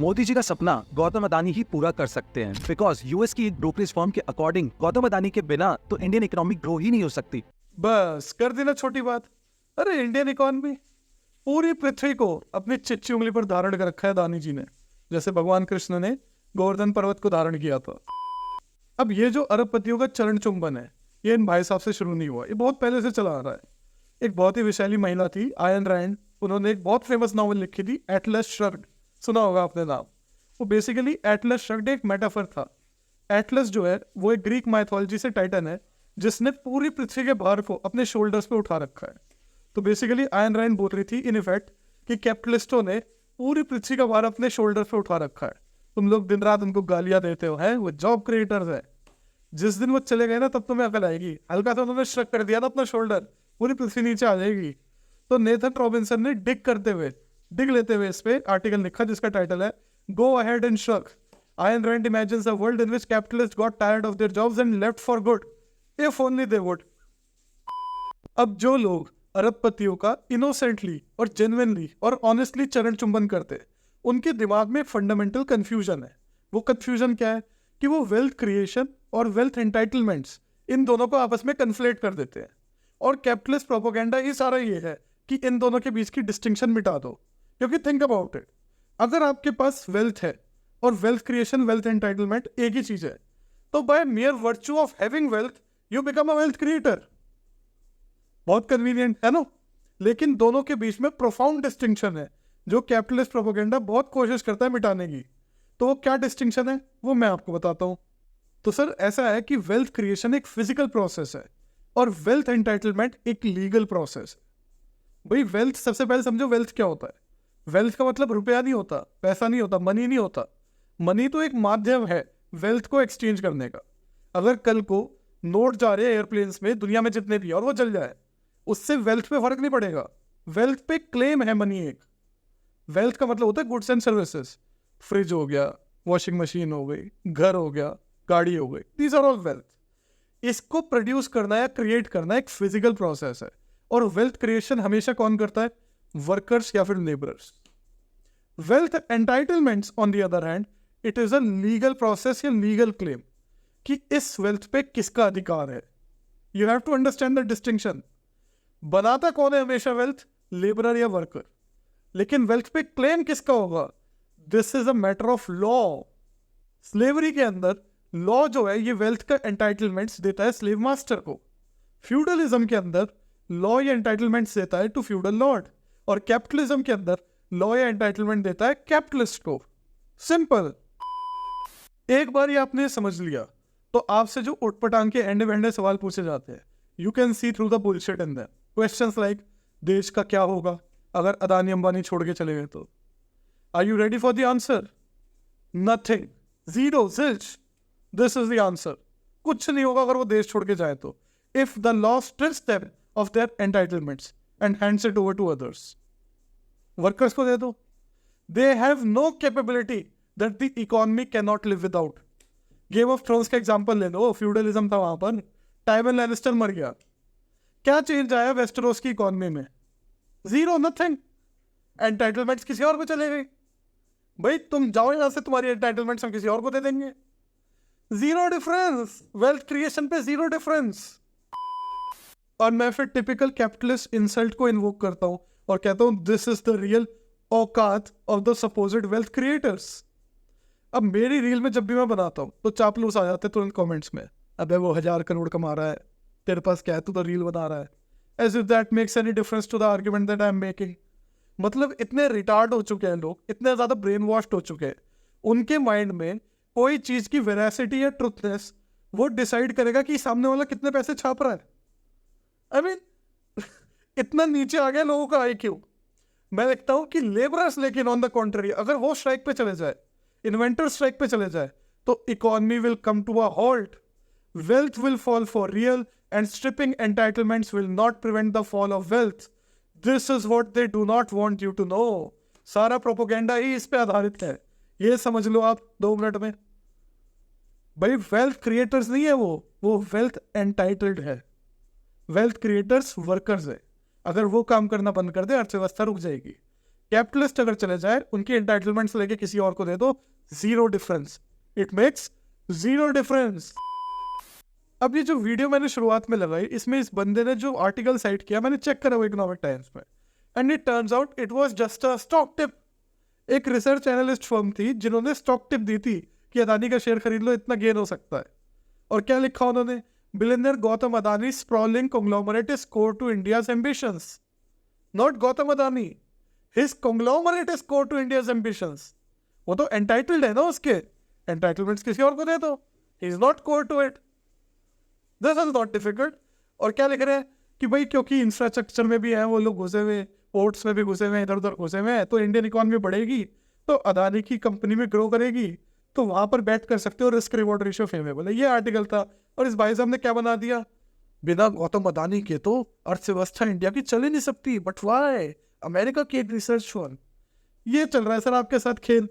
मोदी जी का सपना गौतम अदानी ही पूरा कर सकते हैं, बिकॉज यूएस की एक ब्रोकरेज फर्म के अकॉर्डिंग गौतम अदानी के बिना तो इंडियन इकोनॉमी ग्रो ही नहीं हो सकती। बस कर देना छोटी बात। अरे इंडियन इकॉनमी पूरी पृथ्वी को अपनी चिच्ची उंगली पर धारण कर रखा है अदानी जी ने, जैसे भगवान कृष्ण ने गोवर्धन पर्वत को धारण किया था। अब ये जो अरबपतियों का चरण चुंबन है, ये इन भाई साहब से शुरू नहीं हुआ, ये बहुत पहले से चला आ रहा है। एक बहुत ही विशैली महिला थी आयन रैंड, उन्होंने एक बहुत फेमस नॉवल लिखी थी एटलस श्रग्ड, सुना होगा आपने नाम। वो बेसिकली एटलस श्रग्ड एक मेटाफर था। एटलस जो है वो एक ग्रीक माइथोलॉजी से टाइटन है जिसने पूरी पृथ्वी के भार को अपने शोल्डर्स पे उठा रखा है। तो बेसिकली आयन रैंड बोल रही थी इन इफेक्ट कि कैपिटलिस्टों ने पूरी पृथ्वी का भार अपने शोल्डर पे उठा रखा है। तुम लोग दिन रात उनको गालियां देते हो, हैं वो जॉब क्रिएटर्स है। जिस दिन वो चले गए ना तब तुम्हें अकल आएगी। हल्का सा उन्होंने श्रक कर दिया ना अपना शोल्डर, पूरी पृथ्वी नीचे आ जाएगी। तो नेथन रॉबिन्सन ने डिग लेते हुए इस पे आर्टिकल लिखा जिसका टाइटल है go ahead and श्रक, Ayn Rand imagines a world in which capitalists got tired of their jobs and left for good, if only they would. अब जो लोग अरबपतियों का इनोसेंटली और जेन्युइनली और ऑनेस्टली चरण चुंबन करते, उनके दिमाग में फंडामेंटल कंफ्यूजन है। वो कंफ्यूजन क्या है कि वो वेल्थ क्रिएशन और वेल्थ एंटाइटलमेंट्स इन दोनों को आपस में कन्फ्लेट कर देते हैं। और कैपिटलिस्ट प्रोपोगेंडा ही सारा ये है कि इन दोनों के बीच की डिस्टिंक्शन मिटा दो। क्योंकि थिंक अबाउट इट, अगर आपके पास वेल्थ है और वेल्थ क्रिएशन वेल्थ एंटाइटलमेंट एक ही चीज है, तो by mere virtue of having wealth you become a wealth creator. बहुत कन्वीनियंट है ना। लेकिन दोनों के बीच में प्रोफाउंड डिस्टिंक्शन है जो कैपिटलिस्ट प्रोपोगेंडा बहुत कोशिश करता है मिटाने की। तो वो क्या डिस्टिंक्शन है वो मैं आपको बताता हूं। तो सर ऐसा है कि वेल्थ क्रिएशन एक फिजिकल प्रोसेस है और वेल्थ एंटाइटलमेंट एक लीगल प्रोसेस है। भाई वेल्थ, सबसे पहले समझो वेल्थ क्या होता है। वेल्थ का मतलब रुपया नहीं होता, पैसा नहीं होता, मनी नहीं होता। मनी तो एक माध्यम है वेल्थ को एक्सचेंज करने का। अगर कल को नोट जा रहे हैं एयरप्लेन्स में दुनिया में जितने भी और वो जल जाए, उससे वेल्थ पे फर्क नहीं पड़ेगा। वेल्थ पे क्लेम है मनी एक। वेल्थ का मतलब होता है गुड्स एंड सर्विसेज। फ्रिज हो गया, वॉशिंग मशीन हो गई, घर हो गया, गाड़ी हो गई, दीज आर ऑल वेल्थ। इसको प्रोड्यूस करना या क्रिएट करना एक फिजिकल प्रोसेस है। और वेल्थ क्रिएशन हमेशा कौन करता है? वर्कर्स या फिर labourers. Wealth entitlements on the other hand, it is a legal process या लीगल क्लेम कि इस वेल्थ पे किसका अधिकार है। You have to understand the distinction. बनाता कौन है हमेशा वेल्थ? लेबरर या वर्कर। लेकिन वेल्थ पे क्लेम किसका होगा? This is a matter of law. Slavery के अंदर लॉ जो है ये वेल्थ का एंटाइटलमेंट्स देता है स्लेव मास्टर को। फ्यूडलिज्म के अंदर लॉ या एंटाइटलमेंट्स देता है टू फ्यूडल लॉर्ड। और कैपिटलिज्म के अंदर लॉ या एंटाइटलमेंट देता है कैपिटलिस्ट को। सिंपल। एक बार ये आपने समझ लिया तो आपसे जो उटपटांग के एंडे वेंडे सवाल पूछे जाते हैं, you can see through the bullshit in them. Questions like देश का क्या होगा अगर अदानी अंबानी छोड़ के चले गए तो? Are you ready for the answer? Nothing, zero, zilch. This is the answer. कुछ नहीं होगा अगर वो देश छोड़ के जाए तो। If the law strips them of their entitlements and hands it over to others. Workers को दे दो। They have no capability that the economy can not live without. Game of thrones का एग्जांपल ले लो, फ्यूडलिज्म था वहां पर, Taiwan Lannister मर गया, क्या चेंज आया वेस्टरोस की इकोनॉमी में? Zero, nothing. एंटाइटलमेंट्स किसी और को चले गए। भाई तुम जाओ यहां से, तुम्हारी एंटाइटलमेंट्स हम किसी और को दे देंगे। Zero difference. वेल्थ क्रिएशन पे जीरो डिफरेंस। और मैं फिर टिपिकल कैपिटलिस्ट इंसल्ट को इन्वोक करता हूं और कहता हूं दिस इज द रियल औकात of the supposed wealth creators. अब मेरी रील में जब भी मैं बनाता हूं तो चापलूस आ जाते तुरंत कमेंट्स में, अबे वो 1000 करोड़ कमा रहा है, तेरे पास क्या है, तू तो रील बना रहा है। As if that makes any difference to the argument that I am making. मतलब इतने रिटार्ड हो चुके हैं लोग, इतने ज्यादा ब्रेन वॉश्ड हो चुके हैं, उनके माइंड में कोई चीज की वेरासिटी या ट्रुथनेस वो डिसाइड करेगा कि सामने वाला कितने पैसे छाप रहा है। आई मीन इतना नीचे आ गया लोगों का आईक्यू। मैं देखता हूं कि लेबरर्स, लेकिन ऑन द कॉन्ट्ररी, अगर वो स्ट्राइक पे चले जाए, इन्वेंटर स्ट्राइक पे चले जाए, तो economy will come to a halt, wealth will fall for real, and stripping entitlements will not prevent the fall of wealth. This is what they do not want you to know. सारा propaganda ही इस पे आधारित है, ये समझ लो आप 2 minute में। भाई वेल्थ क्रिएटर्स नहीं है वो वेल्थ एंटाइटल्ड है। वेल्थ क्रिएटर्स वर्कर्स है। अगर वो काम करना बंद कर दे अर्थव्यवस्था रुक जाएगी। कैपिटलिस्ट अगर चले जाए, उनके एंटाइटलमेंट्स लेके किसी और को दे दो, zero difference, it makes zero difference. अब ये जो वीडियो मैंने शुरुआत में लगाई, इसमें इस बंदे ने जो आर्टिकल साइट किया, मैंने चेक करा वो इकोनॉमिक टाइम्स में, and it turns out it was just a stock tip. एक रिसर्च एनालिस्ट फर्म थी जिन्होंने स्टॉक टिप दी थी कि अदानी का शेयर खरीद लो, इतना गेन हो सकता है। और क्या लिखा उन्होंने, billionaire Gautam Adani sprawling conglomeraate is core to India's ambitions, not Gautam Adani, his conglomerate is core to India's ambitions। वो तो एंटाइटल्ड है ना, उसके एंटाइटलमेंट्स किसी और को दे दो, he is not core to it, this is not difficult. और क्या लिख रहे हैं कि भाई क्योंकि इंफ्रास्ट्रक्चर में भी हैं वो लोग घुसे हुए, पोर्ट्स में भी घुसे हुए हैं, इधर उधर घुसे हुए हैं, तो इंडियन इकोनॉमी बढ़ेगी, तो अदानी की कंपनी में ग्रो करेगी, तो वहां पर बैट कर सकते हो, रिस्क रिवॉर्ड रेशियो फेवरेबल है। ये आर्टिकल था। और इस भाई साहब ने क्या बना दिया, बिना गौतम अदानी के तो अर्थव्यवस्था इंडिया की चल ही नहीं सकती, बट वाई, अमेरिका की एक रिसर्च फर्म। ये चल रहा है सर आपके साथ खेल।